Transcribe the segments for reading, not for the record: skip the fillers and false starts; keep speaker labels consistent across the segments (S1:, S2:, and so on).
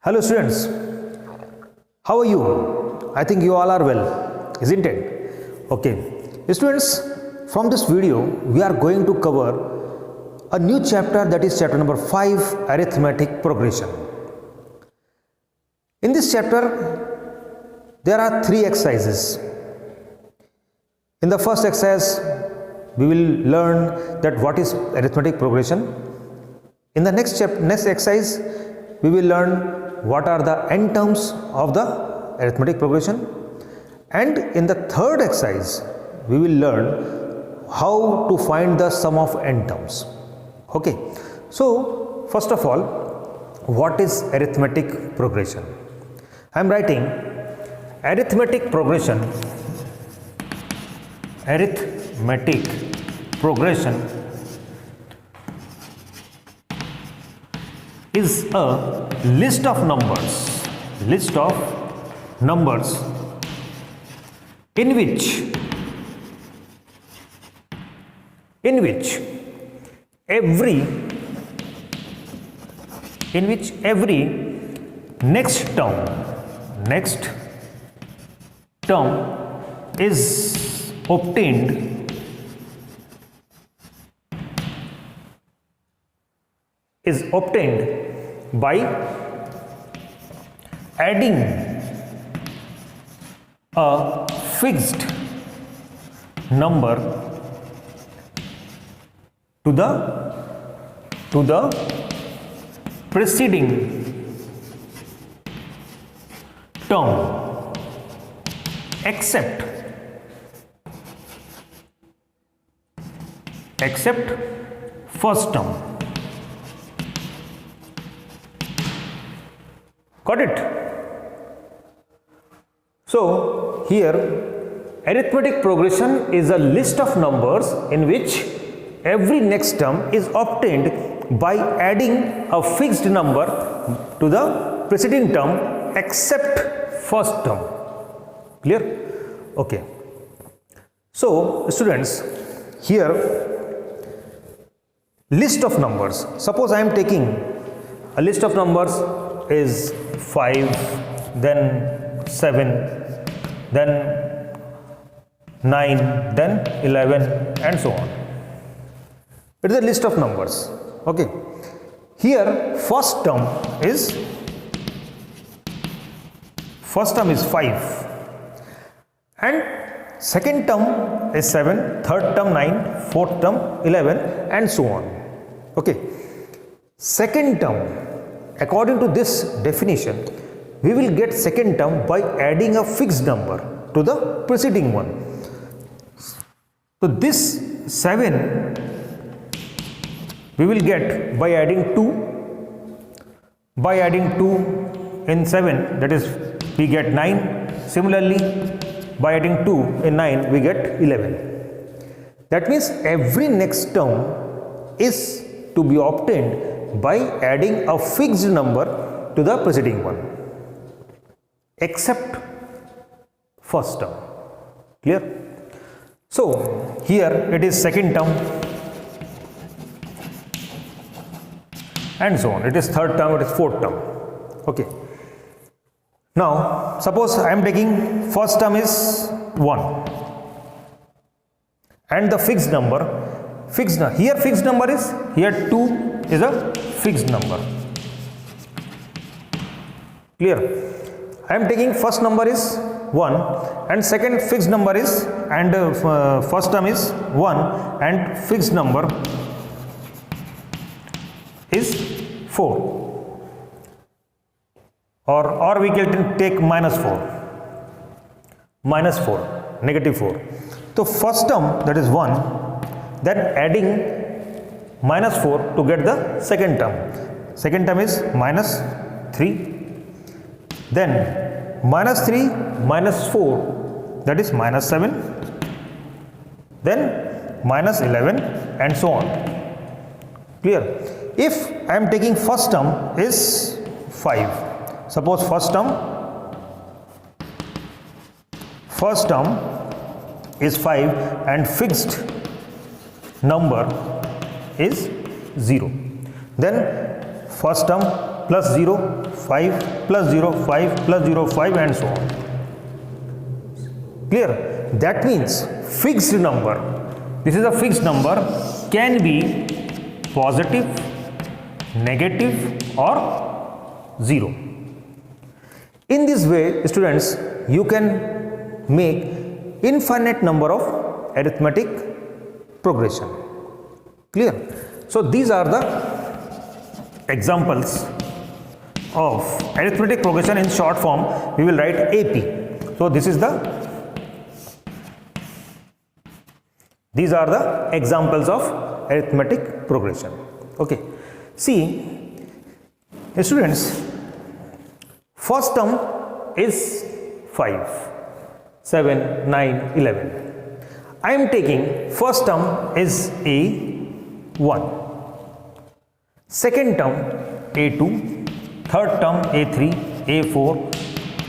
S1: Hello students, how are you? I think you all are well, isn't it? Okay, students, from this video we are going to cover a new chapter, that is chapter number 5, arithmetic progression. In this chapter there are 3 exercises. In the first exercise we will learn that what is arithmetic progression. In the next exercise we will learn what are the n terms of the arithmetic progression, and in the third exercise we will learn how to find the sum of n terms. Okay, so first of all, what is arithmetic progression? I am writing arithmetic progression is a list of numbers in which every next term is obtained by adding a fixed number to the preceding term, except first term. Got it? So here arithmetic progression is a list of numbers in which every next term is obtained by adding a fixed number to the preceding term except first term. Clear? Okay. So students, here list of numbers. Suppose I am taking a list of numbers is 5, then 7, then 9, then 11, and so on. It is a list of numbers. Okay. Here first term is 5, and second term is 7, third term 9, fourth term 11, and so on. Okay. Second term, according to this definition, we will get second term by adding a fixed number to the preceding one. So this 7 we will get by adding 2. By adding 2 in 7, that is we get 9. Similarly, by adding 2 in 9 we get 11. That means every next term is to be obtained by adding a fixed number to the preceding one except first term. Clear? So here it is second term and so on. It is third term, it is fourth term. Okay. Now suppose I am taking first term is 1 and the fixed number, here fixed number is, here 2 is a fixed number. Clear? I am taking first number is 1 and second fixed number is, and first term is 1 and fixed number is 4, or we can take minus 4, negative 4. So first term, that is 1, then adding minus 4 to get the second term. Second term is minus 3, then minus 3 minus 4, that is minus 7, then minus 11, and so on. Clear? If I am taking first term is 5, suppose first term is 5 and fixed number is 0, then first term plus 0, 5, plus 0, 5, plus 0, 5 and so on. Clear? That means fixed number, this is a fixed number, can be positive, negative or 0. In this way, students, you can make infinite number of arithmetic progression. Clear? So these are the examples of arithmetic progression. In short form, we will write AP. So these are the examples of arithmetic progression. Okay. See, students, first term is 5, 7, 9, 11. I am taking first term is A1, second term A2, third term A3, A4.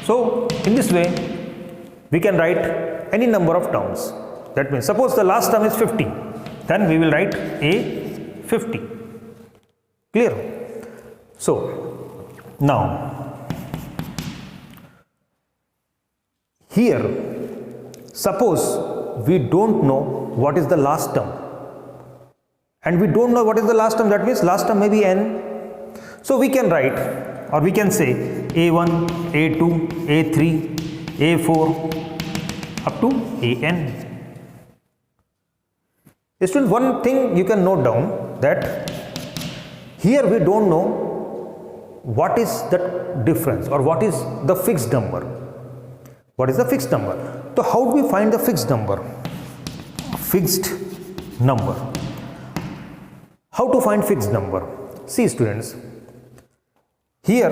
S1: So in this way we can write any number of terms. That means suppose the last term is 50, then we will write A50. Clear? So now here, suppose we don't know what is the last term, and we don't know what is the last term, that means last term may be n. So we can write, or we can say A1, A2, A3, A4 up to AN. Students, one thing you can note down, that here we don't know what is the difference or what is the fixed number. What is the fixed number? So how do we find the fixed number? Fixed number. How to find fixed number? See students, here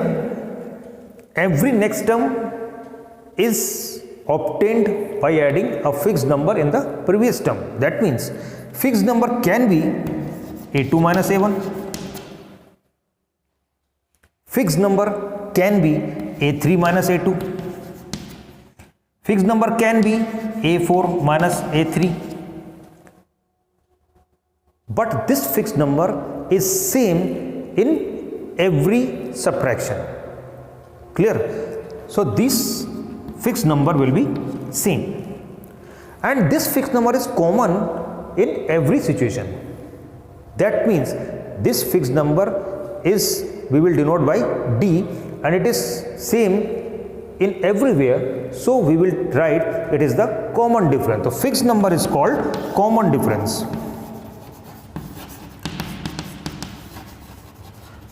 S1: every next term is obtained by adding a fixed number in the previous term. That means fixed number can be A2 minus A1. Fixed number can be A3 minus A2. Fixed number can be A4 minus A3. But this fixed number is same in every subtraction. Clear? So this fixed number will be same. And this fixed number is common in every situation. That means this fixed number is, we will denote by D, and it is same in everywhere, so we will write it is the common difference. The fixed number is called common difference.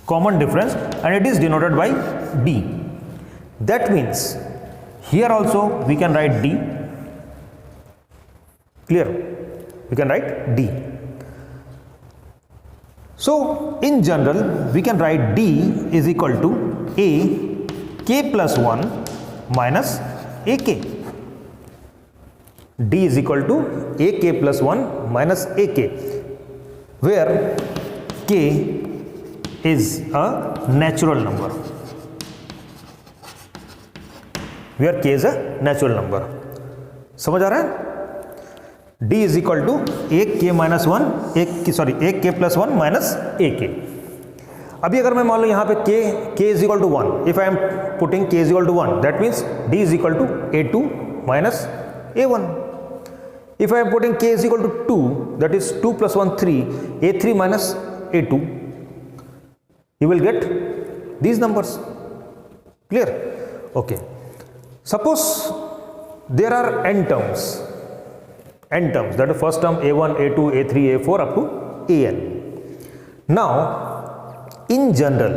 S1: Common difference, and it is denoted by D. That means here also we can write D. Clear? We can write D. So in general we can write D is equal to A k plus 1 minus AK. D is equal to AK plus 1 minus AK, where K is a natural number. Where K is a natural number. समझ आ रहा है? D is equal to AK minus 1, AK plus 1 minus AK. अभी अगर मैं मान लो यहाँ पे K is equal to 1, if I am putting K is equal to 1, that means D is equal to A2 minus A1. If I am putting K is equal to 2, that is 2 plus 1 3, A3 minus A2, you will get these numbers. Clear? Okay. Suppose there are n terms, that is first term A1, A2, A3, A4 up to AN. Now in general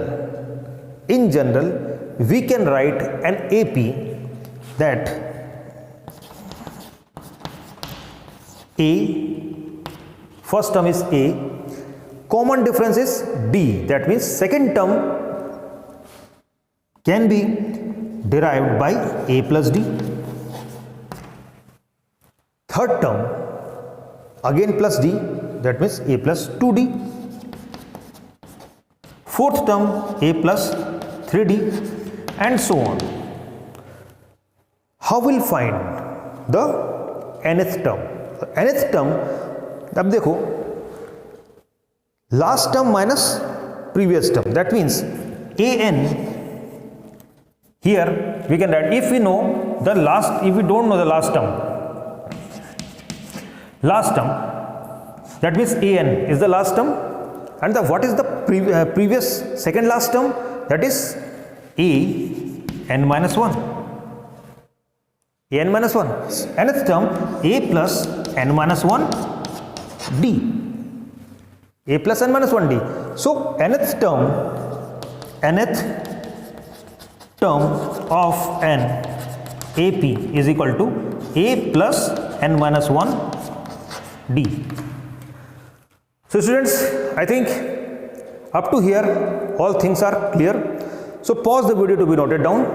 S1: we can write an AP that A, first term is A, common difference is D, that means second term can be derived by A plus D. Third term again plus D, that means A plus 2D. Fourth term A plus 3D, and so on. How will find the nth term? The nth term, अब देखो, last term minus previous term, that means an, here we can write, if we know the last, if we don't know the last term, that means an is the last term, and the what is the previous second last term, that is a n minus 1, a n minus 1. Nth term a plus n minus 1 d, a plus n minus 1 d. So nth term of n ap is equal to a plus n minus 1 d. So students, I think up to here all things are clear. So pause the video to be noted down.